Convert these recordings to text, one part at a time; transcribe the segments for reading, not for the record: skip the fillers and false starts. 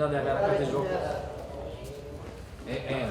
داد یک حرکت جو این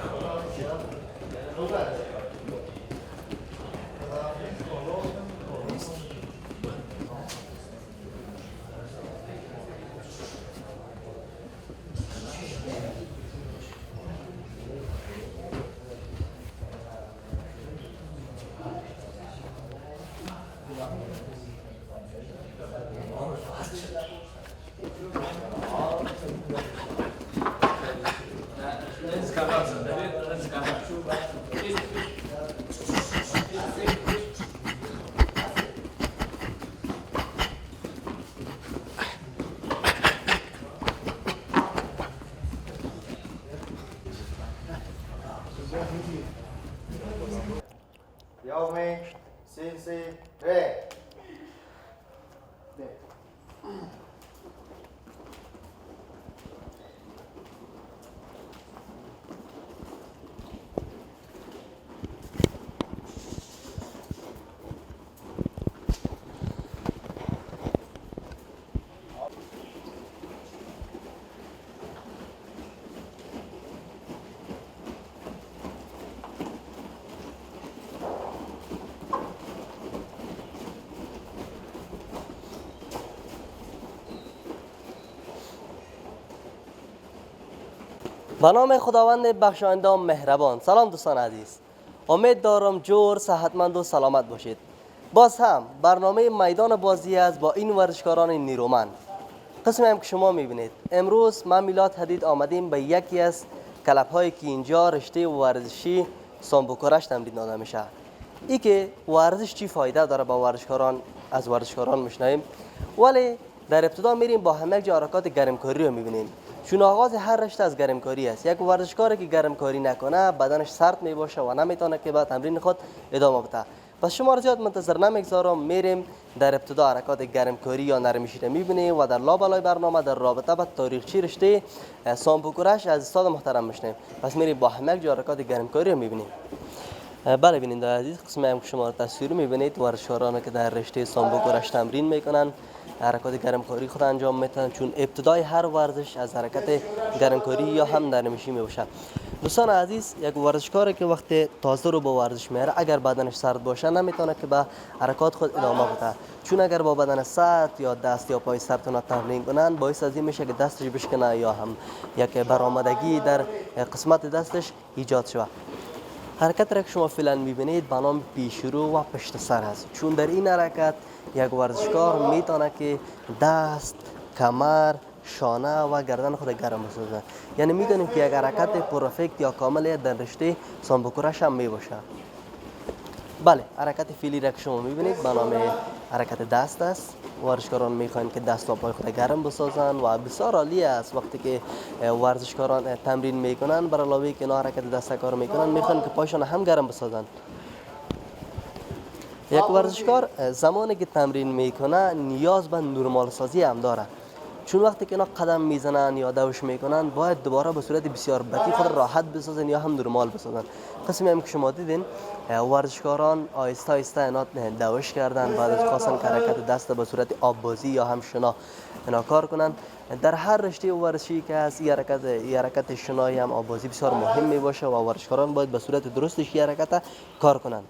يومي سي سي ري به نام خداوند بخشاینده و مهربان. سلام دوستان عزیز، امید دارم جور صحتمند و سلامت باشید. باز هم برنامه میدان بازی است با این ورزشکاران نیرومند. قسمی هم که شما میبینید امروز من میلاد حدید آمدیم به یکی از کلب هایی که اینجا رشته ورزشی سامبوکارش تمرین داده میشه. ای که ورزش چی فایده داره با ورزشکاران از ورزشکاران میشنویم، ولی در ابتدا میریم با همه جا حرکات گرمکاری رو میبینیم. چون آغاز هر رشته از گرمکاری است. یک ورزشکاری که گرمکاری نکنه بدنش سرد میباشه و نمیتونه که با تمرین خود ادامه بده. پس شما را زیاد منتظر نمیگذارم، میریم در ابتدا حرکات گرمکاری یا نرمشی را میبینیم و در لابلای برنامه در رابطه با تاریخچه رشته سامبوکارش از استاد محترم میشنیم. پس میریم با همه جا حرکات گرمکاری رو میبینیم. بله بیننده عزیز، قسمی هم که شما تصویر میبینید ورزشکارانی که در رشته سامبوکارش تمرین میکنن حرکات گرمکاری خود انجام میتن، چون ابتدای هر ورزش از حرکت گرمکاری یا هم نرمشی میباشه. دوستان عزیز، یک ورزشکاری که وقتی تازه رو با ورزش میاره اگر بدنش سرد باشه نمیتونه که به حرکات خود ادامه بده، چون اگر با بدن سرد یا دست یا پای سرتون تمرین کنن باعث از این میشه که دستش بشکنه یا هم یک برآمدگی در قسمت دستش ایجاد شود. حرکت را که شما فعلا میبینید به نام پیشرو و پشت سر است، چون در این حرکت یک ورزشکار میتونه که دست، کمر، شانه و گردن خود گرم بسازه. یعنی میدونیم که یک حرکت پرفکت یا کامل در رشته سامبوکارش هم میباشه. بله، حرکت فعلی را که شما میبینید به نام حرکت دست است. ورزشکاران میخواین که دست و پای خود گرم بسازن و بسیار عالی است وقتی که ورزشکاران تمرین میکنن بر علاوه که اینا حرکت دست کار میکنن میخوان که پایشان هم گرم بسازن. یک ورزشکار زمانی که تمرین میکنه نیاز به نرمال سازی هم داره، چون وقتی که اینا قدم میزنن یا دوش میکنن باید دوباره به صورت بسیار بطی خود راحت بسازن یا هم نرمال بسازن. قسمی هم که شما دیدین ورزشکاران آهسته آهسته اینا دوش کردن، بعد از خواستن که حرکت دست به صورت آببازی یا هم شنا اینا کار کنن. در هر رشته ورزشی که هست این حرکت شنایی هم آببازی بسیار مهم می باشه و ورزشکاران باید به صورت درستش این حرکت کار کنن.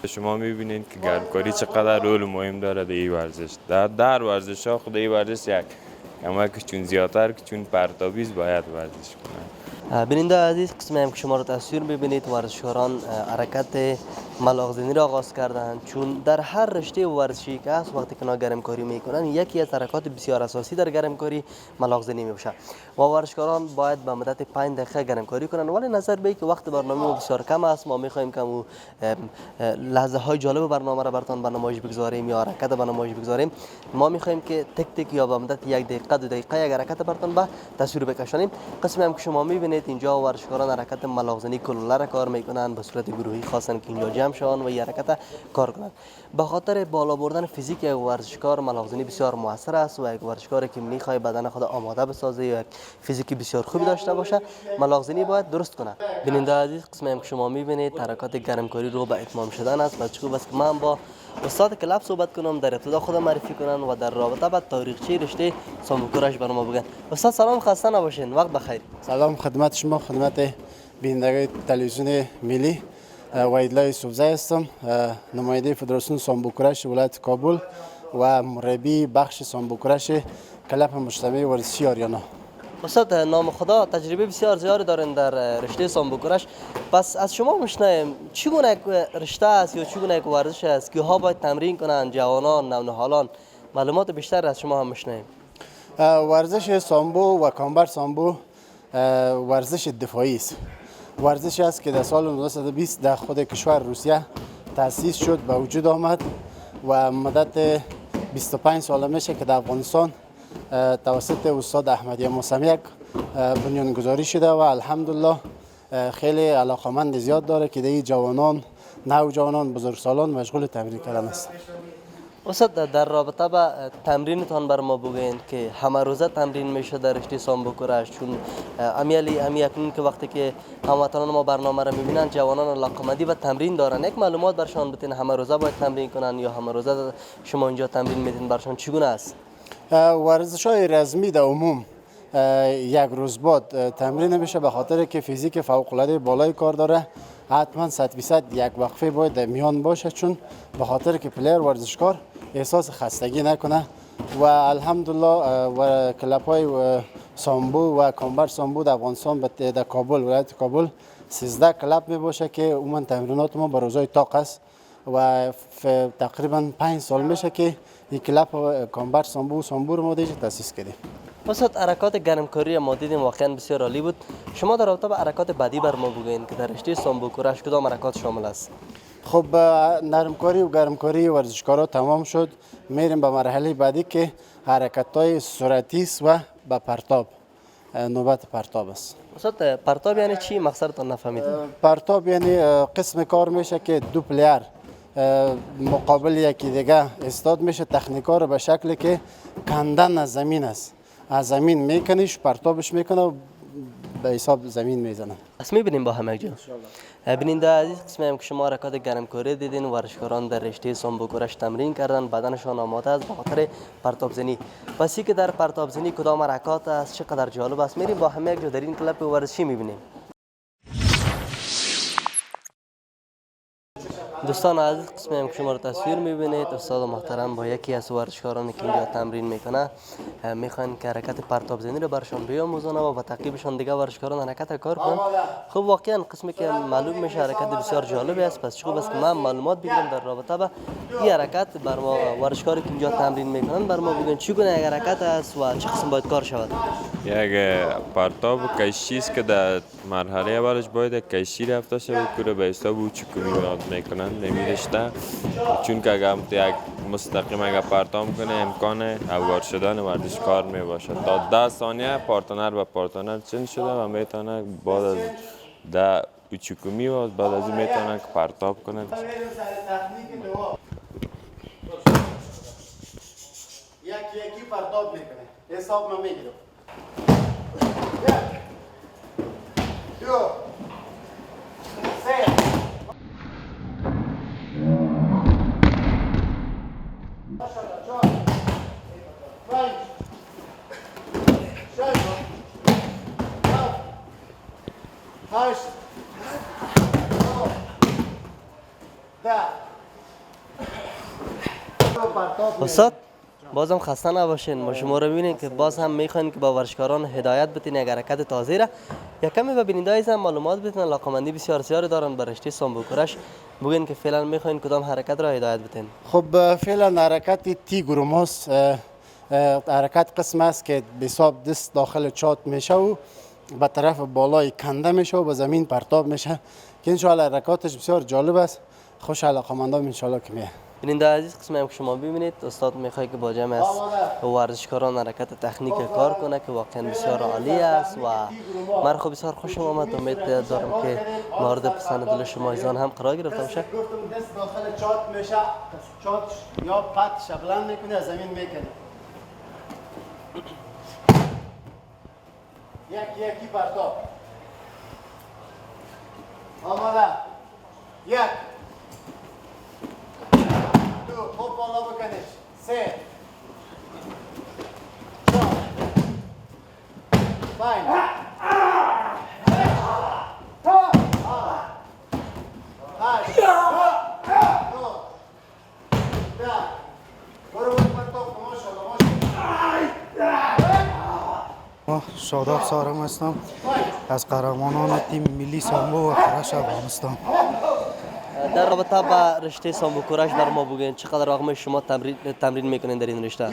شما میبینید که گرمکاری چقدر رول مهم داره در این ورزش. در ورزش ها خود این ورزش یک کمک چون زیادتر که چون پرتابیز باید ورزش کنند. بیننده عزیز، قسمی هم که شما رو تصویر ببینید ورزشکاران حرکت ملاغزنی را آغاز کردند، چون در هر رشته ورزشی که هست وقتی که اینا گرمکاری میکنن یکی از حرکات بسیار اساسی در گرمکاری ملاغزنی میشه و ورزشکاران باید به مدت 5 دقیقه گرمکاری کنن. ولی نظر به که وقت برنامه بسیار کم است، ما میخوایم که لحظه های جالب برنامه را براتون به نمایش بگذاریم یا حرکت به نمایش بگذاریم. ما میخوایم که تک تک یا به مدت 1 دقیقه 2 دقیقه یک حرکت براتون به تصویر بکشانیم. قسمی هم که شما میبینید اینجا ورزشکاران حرکت ملاغزنی کلوله را کار میکنن، به صورت گروهی خاصن که اینجا جمع جمع شوند و این حرکت کار کنند. به خاطر بالا بردن فیزیک یک ورزشکار ملاحظه‌نی بسیار موثر است و یک ورزشکاری که میخواد بدن خود آماده بسازه یا یک فیزیکی بسیار خوبی داشته باشه ملاحظه‌نی باید درست کنه. بیننده عزیز قسمی هم که شما میبینید حرکات گرمکاری رو به اتمام شدن است و چون بس که من با استاد کلاب صحبت کنم در ابتدا خودم معرفی کنن و در رابطه با تاریخچه رشته سامبو کراش برام بگن. استاد سلام، خسته نباشین، وقت بخیر. سلام خدمت شما، خدمت بینندگان تلویزیون ملی. وحیدالله یوسفزی هستم، نماینده فدراسیون سامبو کراش ولایت کابل و مربی بخش سامبو کراش کلاب مجتمع ورزشی آریانا. استاد نام خدا تجربه بسیار زیادی دارین در رشته سامبو کراش، پس از شما میشنویم چگونه یک رشته است یا چگونه یک ورزش است که ها باید تمرین کنند، جوانان، نونهالان؟ معلومات بیشتر از شما هم میشنویم. ورزش سامبو و کامبر سامبو ورزش دفاعی است. ورزشی است که در سال 1920 در خود کشور روسیه تأسیس شد، به وجود آمد و مدت 25 سال میشه که در افغانستان توسط استاد احمدی موسمیک بنیانگذاری شده و الحمدلله خیلی علاقمند زیاد داره که در جوانان، نوجوانان، بزرگسالان مشغول تمرین کردن است. استاد در رابطه با تمرینتان بر ما بگوین که همه روزه تمرین میشه در رشته سامبو کراش، چون اکنون که وقتی که هموطنان ما برنامه را میبینن جوانان علاقمندی و تمرین دارن، یک معلومات برشان بتین همه روزه باید تمرین کنن یا همه روزه شما اینجا تمرین میدین برشان چگونه است؟ ورزش‌های رزمی در عموم یک روز بعد تمرین نمیشه، به خاطر که فیزیک فوق‌العاده بالای کار داره. حتما 100% یک وقفه باید در میان باشه، چون به خاطر که پلیر ورزشکار احساس خستگی نکنه و الحمدلله و کلب‌های سامبو و کامبر سامبو در افغانستان در کابل، ولایت کابل 13 کلب می باشه که عموما تمرینات ما به روزهای طاق است و تقریبا 5 سال میشه که این کلب کامبر سامبو رو ما دیگه تأسیس کردیم. استاد حرکات گرمکاری ما دیدیم واقعا بسیار عالی بود. شما در رابطه با حرکات بعدی بر ما بگوین که در رشته سامبو کراش کدام حرکات شامل است؟ خب نرمکاری و گرمکاری ورزشکارا تمام شد، میریم به مرحله بعدی که حرکت‌های سرعتی است و به پرتاب، نوبت پرتاب است. استاد پرتاب یعنی چی؟ مقصدتان نفهمیدم. پرتاب یعنی قسم کار میشه که دو پلیر مقابل یکی دیگه استاد میشه، تکنیکا رو به شکلی که کندن از زمین است، از زمین میکنیش پرتابش میکنه و به حساب زمین میزنه. پس میبینیم با هم یک جا. بیننده عزیز قسمی هم که شما حرکات گرمکاری دیدین، ورزشکاران در رشته سامبو کراش تمرین کردن، بدنشان آماده است به خاطر پرتاب زنی. پس که در پرتاب زنی کدام حرکات است، چقدر جالب است، میریم با هم یک جا در این کلب ورزشی میبینیم. دوستان عزیز قسمی هم که شما رو تصویر میبینید، استاد محترم با یکی از ورزشکارانی که اینجا تمرین میکنه میخوان که حرکت پرتاب زنی رو برشان بیاموزونه و با تعقیبشان دیگه ورزشکاران حرکت کار کنن. خب واقعا قسمی که معلوم میشه حرکت بسیار جالبی است، پس خوب است که من معلومات بگیرم در رابطه با این حرکت بر ما ورزشکاری که اینجا تمرین میکنن بر ما بگن چگونه یک حرکت است و چه قسم باید کار شود. یک پرتاب کشتی است که در مرحله اولش باید کشتی رفته شود که به حساب او چکمی میکنن نمیرشته، چون که اگر یک مستقیم اگر پرتاب کنه امکان اوار شدن ورزشکار می باشه. تا 10 ثانیه پارتنر به پارتنر چنج شده و میتونه بعد از 10 چکمی و بعد از این میتونه پرتاب کنه. یکی پرتاب میکنه، حساب ما میگیرم. دو سه استاد بازم خسته نباشین، ما شما رو ببینید که باز هم میخواین که با ورزشکاران هدایت بتین یک حرکت تازه را یک کمی به بیننده عزیز معلومات بدین. علاقمندی بسیار زیادی دارن به رشته سامبو کراش، بگین که فعلا میخواین کدام حرکت را هدایت بتین. خب فعلا حرکت تیگروماس حرکت قسم است که به حساب دست داخل چات میشه و به طرف بالای کنده میشه و به زمین پرتاب میشه که انشاءالله حرکاتش بسیار جالب است خوش علاقمندان ان شاء الله که میه. بیننده عزیز، قسمی هم که شما ببینید استاد میخواد که با جمع از ورزشکاران حرکت تکنیک کار کنه که واقعا بسیار عالی است و من خب بسیار خوشم آمد. امید دارم که مورد پسند دل شما ایزان هم قرار گرفته باشه. گفتم دست داخل چات میشه، چات یا پت شبلن میکنه از زمین میکنه. یکی پرتاب. آماده. یک. دو. خوب بالا بکنیش. سه. چهار. پنج. هشت. نو. ده. برو پرتاب کن. ماشاءالله. ما شاداب سارم هستم از قهرمانان تیم ملی سامبو و کرش افغانستان. در رابطه با رشته سامبو کورش بر ما بگین چقدر وقت شما تمرین میکنین در این رشته؟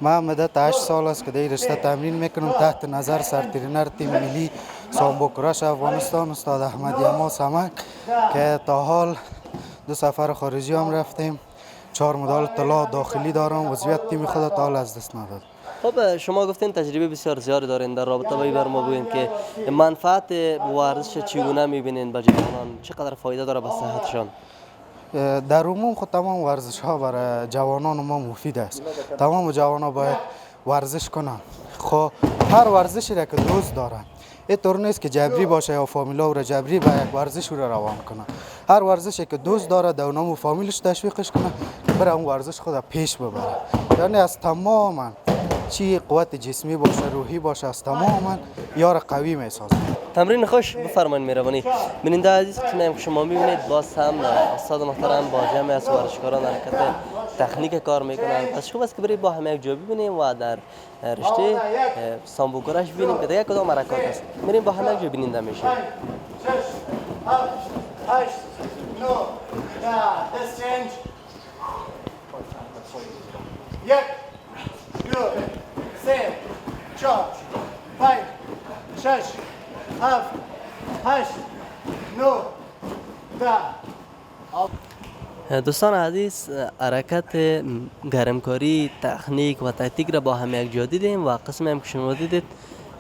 من مدت 8 سال است که در این رشته تمرین میکنم تحت نظر سرترینر تیم ملی سامبو کرش افغانستان استاد احمد یما سمک که تا حال 2 سفر خارجی هم رفتیم. 4 مدال طلا داخلی دارم. عضویت تیم خود تا حال از دست نداد. خب شما گفتین تجربه بسیار زیادی دارین در رابطه با این بر ما بگین که منفعت ورزش چگونه میبینین به جوانان، چقدر فایده داره به صحتشان؟ در عموم خود تمام ورزش ها برای جوانان ما مفید است. تمام جوانان باید ورزش کنند. خب هر ورزشی را که دوست دارند، اینطور نیست که جبری باشه یا فامیلا او را جبری به یک ورزش او را روان کنه. هر ورزشی که دوست داره در اونم فامیلش تشویقش کنه که بره اون ورزش خود پیش ببره. یعنی از تمام چی قوت جسمی باشه روحی باشه از تمام یار قوی میسازه. تمرین خوش بفرمایید مهربانی. بیننده عزیز، که شما میبینید باز هم استاد محترم با جمع از ورزشکاران حرکت تکنیک کار میکنن. پس خوب است که بریم با هم یک جا ببینیم و در رشته سامبو کورش ببینیم که دیگه کدام حرکات است. بریم با هم یک جا بیننده میشیم. 6 7 8 9 10 دست چنج. یک. دو. سه. چهار. پنج. شش. هفت. هشت. نو. ده. دوستان عزیز، حرکت گرمکاری تکنیک و تکتیک را با هم یک جا دیدیم و قسمی هم که شما دیدید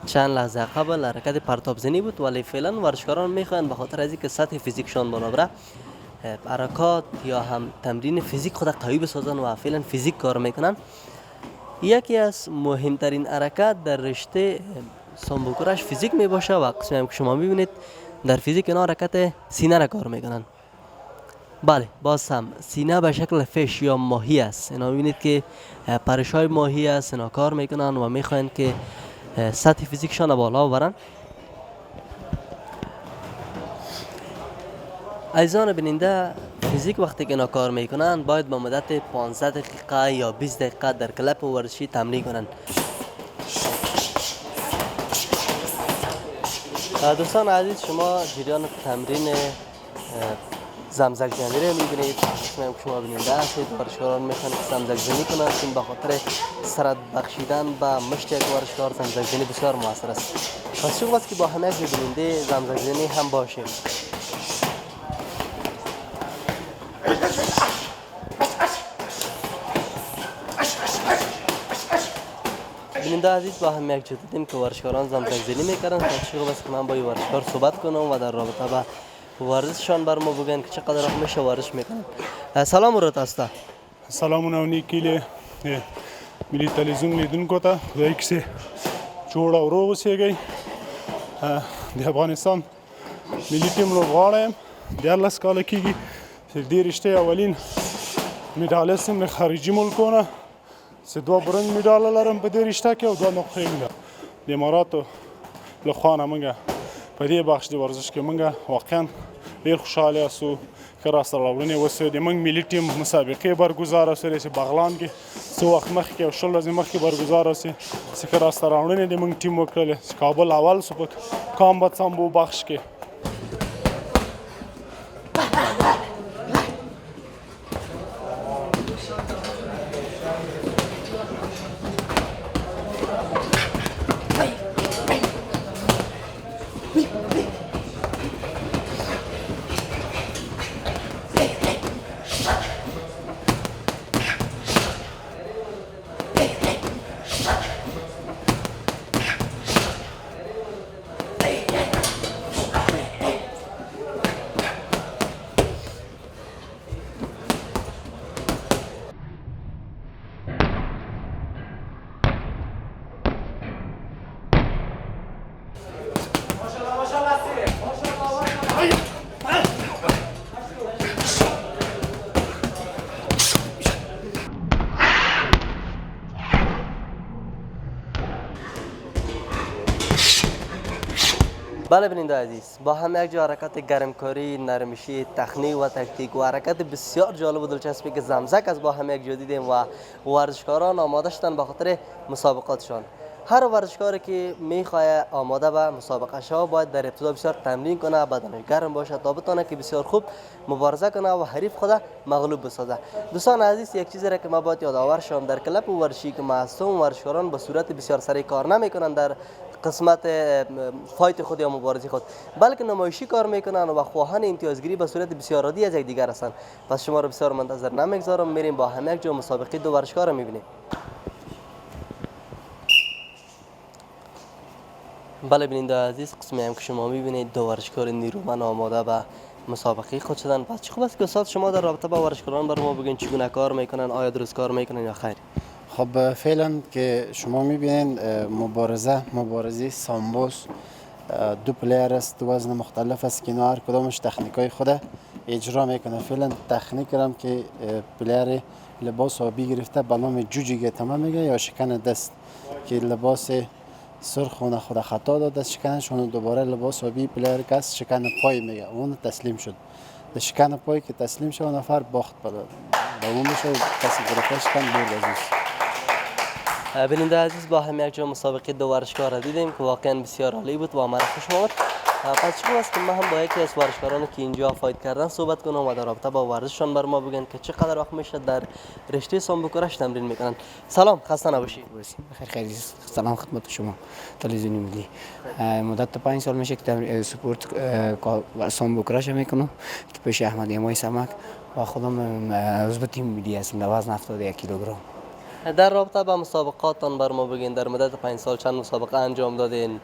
چند لحظه قبل حرکت پرتاب زنی بود، ولی فعلا ورزشکاران میخواین به خاطر از اینکه سطح فیزیکشان بالا بره حرکات یا هم تمرین فیزیک خود قوی بسازن و فعلا فیزیک کار میکنن. یکی از مهمترین حرکات در رشته سامبو کورش فیزیک می باشه و قسمی هم که شما میبینید در فیزیک اینا حرکت سینه را کار میکنن. بله، باز هم سینه به شکل فش یا ماهی است. اینا میبینید که پرشای ماهی است، اینا کار میکنن و میخواین که سطح فیزیکشان بالا برن. عزیزان بیننده، فیزیک وقتی که اینا کار میکنن باید با مدت 15 دقیقه یا 20 دقیقه در کلپ ورزشی تمرین کنن. دوستان عزیز، شما جریان تمرین زمزک زنی رو میبینید. اسمم که شما بیننده هستید. ورزشکاران میخوان زمزک زنی کنند که به خاطر سرعت بخشیدن به مشت یک ورزشکار زمزک زنی بسیار موثر است. پس شما که با همه بیننده زمزک زنی هم باشیم. بیننده عزیز، با هم یک جا دیدیم که ورزشکاران زمزک زنی میکردن. خوب است که من با این ورزشکار صحبت کنم و در رابطه با ورزششان بر ما بگن که چقدر وقت میشه ورزش میکنن. سلام ورت است. سلامونه نیکیله ملي تلویزیون لیدونکو ته خدای کسي جوړ او روغ اوسېږئ. د افغانستان ملي ټیم لوبغاړی یم. 14 کاله کېږي چې دې رشتې اولین میډالست یم له خارجي ملکونه. چې 2 برنج میډاله لرم په دې رشته کې او 2 نقطې میډال د اماراتو له خوا نه موږ په دې بخش د ورزش کې موږ واقعا ډېر خوشحاله یاستو که راسته راوړنې وسوې. د موږ ملي ټیم مسابقې برګزاره سوې چې بغلان کې څه وخت مخکې او 20 ورځې مخکې برګزاره سوې چې که راسته راوړنې د موږ ټیم وکړلې چې کابل اول سو په کامبات سامبو بخش کې. بله بیننده عزیز، با هم یک جا حرکت گرمکاری، نرمشی، تخنیک و تکتیک و حرکت بسیار جالب و دلچسبی که زمزک از با هم یک جا دیدیم و ورزشکاران آماده شدن به خاطر مسابقاتشان. هر ورزشکاری که میخواد آماده به مسابقه شود باید در ابتدا بسیار تمرین کنه، بدنش گرم باشه تا بتونه که بسیار خوب مبارزه کنه و حریف خود مغلوب بسازه. دوستان عزیز، یک چیزی را که ما باید یادآور شوم، در کلب ورزشی که ما هستم، ورزشکاران به صورت بسیار سریع کار نمیکنن در قسمت فایت خود یا مبارزه خود، بلکه نمایشی کار میکنن و خواهان امتیازگیری به صورت بسیار عادی از یکدیگر هستند. پس شما رو بسیار منتظر نمیگذارم، میریم با هم یک جا مسابقه دو ورزشکار میبینیم. بله بیننده عزیز، قسمی هم که شما میبینید دو ورزشکار نیرومند آماده به مسابقه خود شدن. پس چه خوب است که استاد شما در رابطه با ورزشکاران بر ما بگین چگونه کار میکنن، آیا درست کار میکنن یا خیر؟ خب فعلا که شما میبینید مبارزه سامبوس دو پلیر است، دو وزن مختلف است که اینا هر کدامش تکنیکای خود اجرا میکنه. فعلا تکنیک هم که پلیر لباس آبی گرفته به نام جوجیگه تمام میگه یا شکن دست، که لباس سرخ خود خطا داد دست شکنشون، دوباره لباس آبی پلیر کس شکن پای میگه اون تسلیم شد. در شکن پای که تسلیم شد نفر باخت به اون میشه کسی گرفته شکن برد عزیز. بیننده عزیز، با هم یک جا مسابقه دو ورزشکار را دیدیم که واقعا بسیار عالی بود و ما را خوش آمد. پس چه است که ما هم با یکی از ورزشکارانی که اینجا فایت کردن صحبت کنم و در رابطه با ورزششان بر ما بگن که چقدر وقت میشه در رشته سامبو کراش تمرین میکنن. سلام، خسته نباشید. بخیر، سلام خدمت شما تلویزیون ملی. مدت 5 سال میشه که سپورت سامبو کراش میکنم که پیش احمد یمای سمک و خودم عضو تیم ملی هستم در وزن 71 کیلوگرم. در رابطه با مسابقاتان بر ما بگین، در مدت 5 سال چند مسابقه انجام دادین؟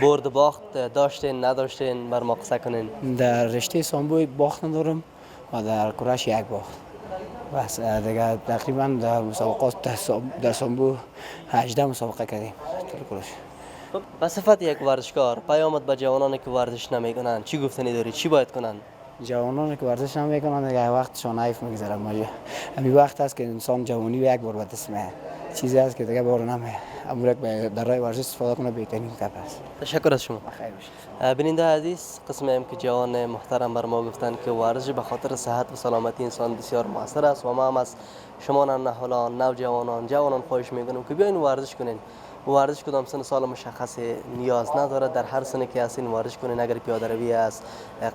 برد باخت داشتین نداشتین؟ بر ما قصه کنین. در رشته سامبو باخت ندارم و در کراش یک باخت. بس دیگه تقریبا در مسابقات در سامبو 18 مسابقه کردیم در کراش. به صفت یک ورزشکار پیامت به جوانانی که ورزش نمیکنن چی گفتنی داری؟ چی باید کنن؟ جوانانی که ورزش نمیکنن دیگه وقتشان حیف میگذره. همین وقت است که انسان جوانی و یک بار به دست میاد، چیزی است که دیگه بار نمیاد. امور در راه ورزش استفاده کنه بهترین کار است. تشکر از شما. بخیر باشید. بیننده عزیز، قسمی هم که جوان محترم بر ما گفتن که ورزش به خاطر صحت و سلامتی انسان بسیار موثر است و ما هم از شما نهالان، نوجوانان، جوانان خواهش میکنم که بیاین ورزش کنین. ورزش کدام سن سال مشخص نیاز نداره، در هر سنی که هستین ورزش کنین. اگر پیاده روی است،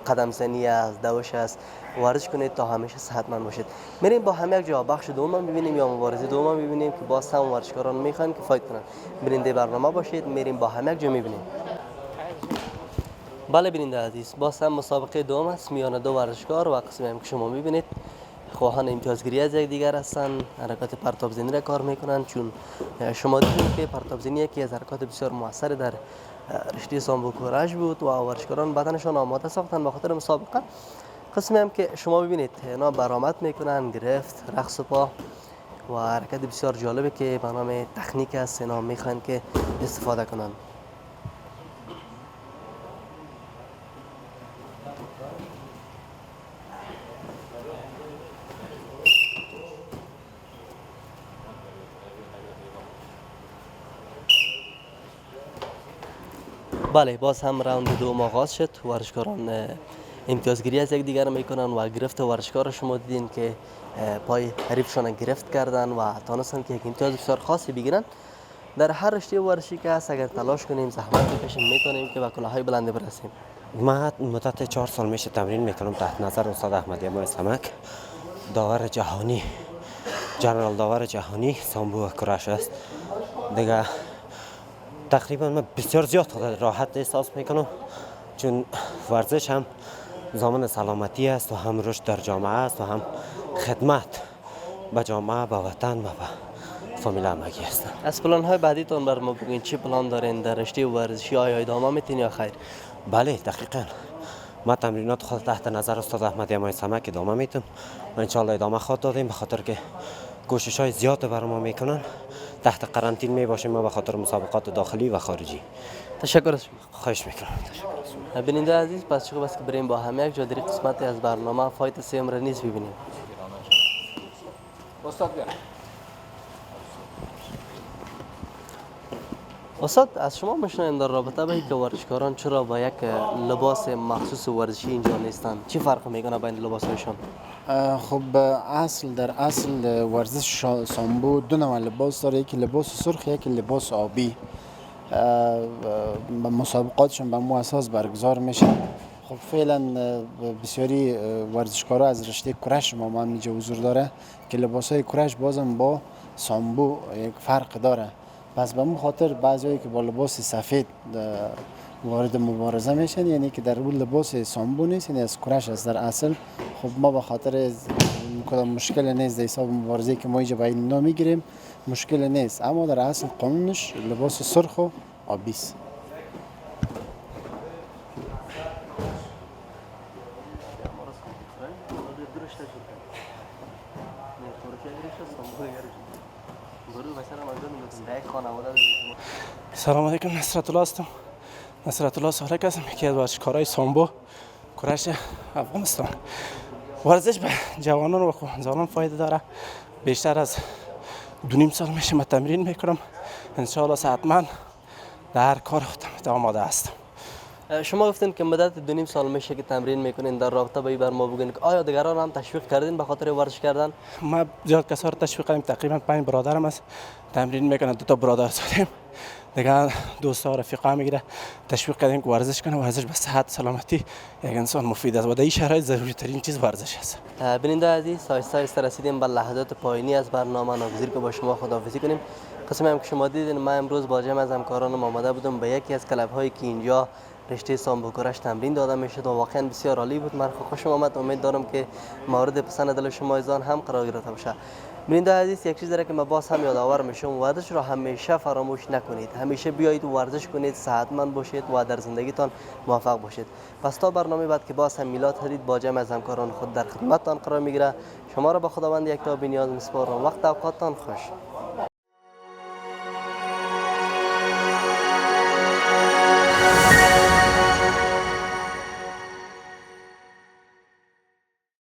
قدم زنی است، دوش است، ورزش کنید تا همیشه صحتمند باشید. میریم با هم یک جا بخش دوم میبینیم یا مبارزه دوم میبینیم که باز هم ورزشکاران میخوان که فایت کنن. بیننده برنامه باشید، میریم با هم یک جا میبینیم. بله بیننده عزیز، باز هم مسابقه دوم است میان دو ورزشکار و قسمی هم که شما میبینید خواهان امتیازگیری از یکدیگر هستند. حرکت پرتاب زنی را کار میکنن، چون شما دیدید که پرتاب زنی یکی از حرکات بسیار موثر در رشته سامبو کراش بود و ورزشکاران بدنشان آماده ساختن به خاطر مسابقه. قسمی هم که شما ببینید اینا برآمد میکنن، گرفت، رقص پا و حرکت بسیار جالبی که به نام تکنیک است، اینا میخوان که استفاده کنن. بله، باز هم راوند دوم آغاز شد. ورزشکاران امتیازگیری از یکدیگر میکنن و گرفت ورزشکار شما دیدین که پای حریفشان گرفت کردن و تانستن که یک امتیاز بسیار خاصی بگیرن. در هر رشته ورزشی که هست اگر تلاش کنیم، زحمت بکشیم، میتونیم که به کلاهای بلند برسیم. من مدت 4 سال میشه تمرین میکنم تحت نظر استاد احمد یمای سمک، داور جهانی، جنرال داور جهانی سامبو کراش است. دیگه تقریبا من بسیار زیاد راحت احساس میکنم، چون ورزش هم ضامن سلامتی است و هم رشد در جامعه است و هم خدمت به جامعه، به وطن و به فامیل همگی است. از پلان های بعدیتون بر ما بگین، چی پلان دارین در رشته ورزشی؟ آیا ادامه میتین یا خیر؟ بله دقیقاً، ما تمرینات خود تحت نظر استاد احمد یمای سمک ادامه میتم و انشالله ادامه خواهد دادیم، به خاطر که کوشش های زیاد بر ما میکنن. تحت قرنطین می باشیم ما به خاطر مسابقات داخلی و خارجی. تشکر از شما. خواهش میکنم. بیننده عزیز، پس چه بس که بریم با هم یک جا در قسمتی از برنامه فایت سیم را نیز ببینیم. استاد از شما میشنویم در رابطه با اینکه ورزشکاران چرا با یک لباس مخصوص ورزشی اینجا نیستند، چی فرق میکنه بین لباسهایشان؟ خب اصل در اصل ورزش سامبو دو نوع لباس داره، یکی لباس سرخ یکی لباس آبی. مسابقاتشون به مو اساس برگزار میشه. خب فعلا بسیاری ورزشکارا از رشته کرش ما هم اینجا حضور داره که لباس های کرش بازم با سامبو یک فرق داره. پس به مو خاطر بعضیایی که با لباس سفید وارد مبارزه میشن، یعنی که در اون لباس سامبو نیست، یعنی از کرش است در اصل. خب ما به خاطر کدام مشکل نیست در حساب مبارزه که ما اینجا با این نام میگیریم مشکل نیست، اما در اصل قانونش لباس سرخ و آبی است. سلام علیکم، نصرت الله هستم. نصرت الله سالک هستم، یکی از ورزشکارای سامبو کرش افغانستان. ورزش به جوانان و خانوادگان فایده داره. بیشتر از 2.5 سال میشه من تمرین میکنم. ان شاء الله حتما در کار خودم آماده هستم. شما گفتین که مدت 2.5 سال میشه که تمرین میکنین، در رابطه با این بر ما بگین که آیا دیگران هم تشویق کردین به خاطر ورزش کردن؟ ما زیاد کسا رو تشویق کردیم، تقریبا 5 برادرم است تمرین میکنن، 2 تا برادر زدیم دیگه، دوستا و رفیقا میگیره تشویق کردیم که ورزش کنه. ورزش به صحت سلامتی یک انسان مفید است و در این شرایط ضروری ترین چیز ورزش است. بیننده عزیز، آهسته رسیدیم به لحظات پایانی از برنامه. ناگزیر که با شما خداحافظی کنیم. قسمی هم که شما دیدین، من امروز با جمع از همکارانم آماده بودم به یکی از کلب هایی که اینجا رشته سامبو کرش تمرین داده میشه و واقعا بسیار عالی بود. من خوشم آمد. امید دارم که مورد پسند دل شما ایزان هم قرار گرفته باشه. بیننده عزیز، یک چیز داره که من باز هم یادآور میشم، ورزش را همیشه فراموش نکنید. همیشه بیایید و ورزش کنید، صحتمند باشید و در زندگیتان موفق باشید. پس تا برنامه بعد که باز هم میلاد هدید با جمع از همکاران خود در خدمتتان قرار میگیره. شما را به خداوند یکتا بی‌نیاز میسپارم. وقت اوقاتتان خوش.